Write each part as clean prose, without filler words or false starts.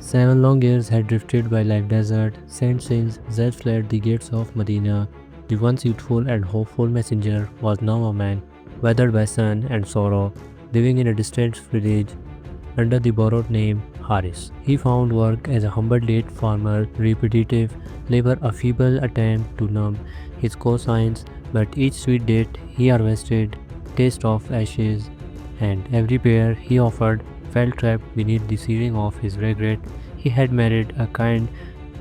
7 long years had drifted by like desert sand since Zaid fled the gates of Medina. The once youthful and hopeful messenger was now a man, weathered by sun and sorrow, living in a distant village under the borrowed name Haris. He found work as a humble late farmer, repetitive labor a feeble attempt to numb his conscience, but each sweet date he harvested, taste of ashes, and every prayer he offered felt trapped beneath the ceiling of his regret. He had married a kind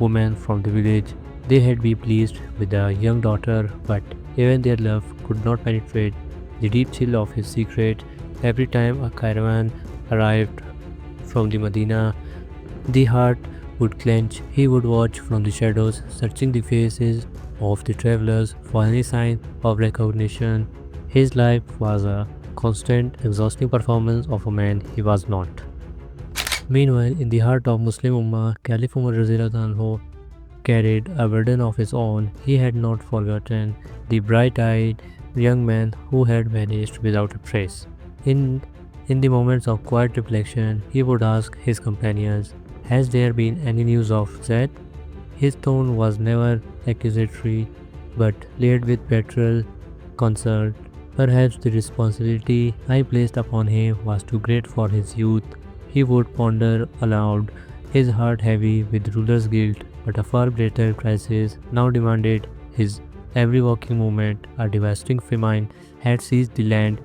woman from the village. They had been pleased with a young daughter, but even their love could not penetrate the deep chill of his secret. Every time a caravan arrived from the Medina, the heart would clench. He would watch from the shadows, searching the faces of the travelers for any sign of recognition. His life was a constant, exhausting performance of a man he was not. Meanwhile, in the heart of Muslim Ummah, Caliph Umar carried a burden of his own. He had not forgotten the bright-eyed young man who had vanished without a trace. In in the moments of quiet reflection, he would ask his companions, "Has there been any news of Zaid?" His tone was never accusatory, but laid with pastoral concern. Perhaps the responsibility I placed upon him was too great for his youth. He would ponder aloud, his heart heavy with ruler's guilt, but a far greater crisis now demanded his every waking moment. A devastating famine had seized the land.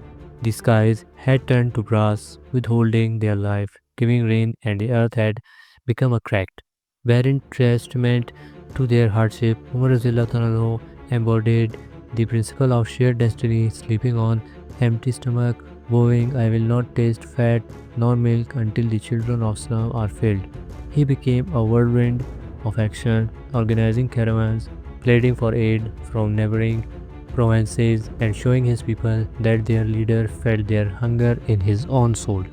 The skies had turned to brass, withholding their life, giving rain, and the earth had become a cracked, barren testament to their hardship. Umar embodied the principle of shared destiny, sleeping on empty stomach, vowing, "I will not taste fat nor milk until the children of Islam are filled." He became a whirlwind of action, organizing caravans, pleading for aid from neighboring provinces, and showing his people that their leader felt their hunger in his own soul.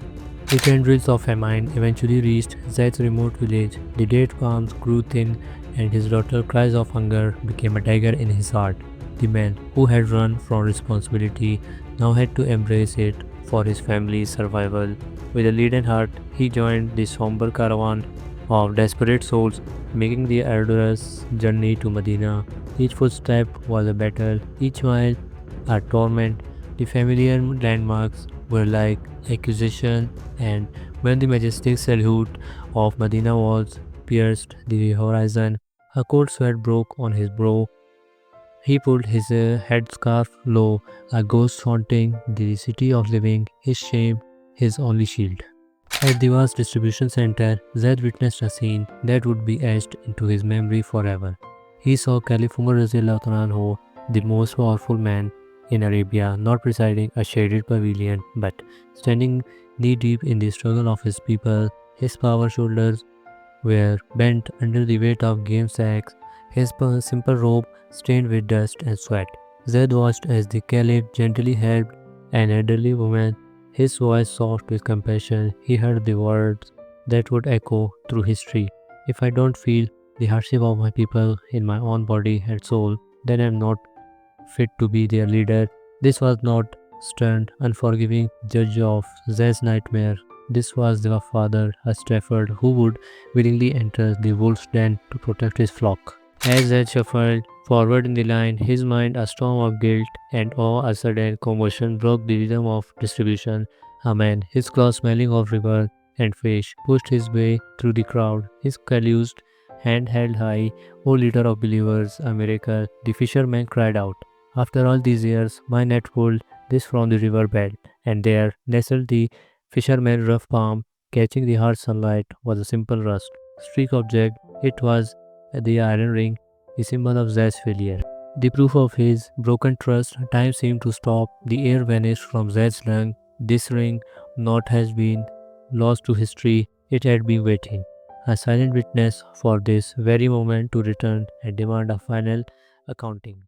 The tendrils of famine eventually reached Zaid's remote village. The date palms grew thin, and his daughter's cries of hunger became a dagger in his heart. The man who had run from responsibility now had to embrace it for his family's survival. With a leaden heart, he joined the somber caravan of desperate souls, making the arduous journey to Medina. Each footstep was a battle, each mile a torment. The familiar landmarks were like accusation, and when the majestic salute of Medina walls pierced the horizon, a cold sweat broke on his brow. He pulled his headscarf low, a ghost haunting the city of living, his shame, his only shield. At the vast distribution center, Zaid witnessed a scene that would be etched into his memory forever. He saw Caliph Umar, the most powerful man in Arabia, not presiding a shaded pavilion, but standing knee deep in the struggle of his people. His power shoulders were bent under the weight of game sacks, his simple robe stained with dust and sweat. Zaid watched as the Caliph gently helped an elderly woman, his voice soft with compassion. He heard the words that would echo through history. "If I don't feel the hardship of my people in my own body and soul, then I am not fit to be their leader." This was not stern, unforgiving judge of Zaid's nightmare. This was the father, a shepherd who would willingly enter the wolf's den to protect his flock. As Zaid shuffled forward in the line, his mind a storm of guilt and awe. A sudden commotion broke the rhythm of distribution. A man, his clothes smelling of river and fish, pushed his way through the crowd, his calloused hand held high. "O leader of believers, a miracle!" The fisherman cried out. "After all these years, my net pulled this from the river bed," and there nestled the fisherman's rough palm, catching the hard sunlight, was a simple rust streak of jade. It was the iron ring, the symbol of Zaid's failure. The proof of his broken trust. Time seemed to stop. The air vanished from Zaid's lung. This ring not has been lost to history. It had been waiting, a silent witness for this very moment to return and demand a final accounting.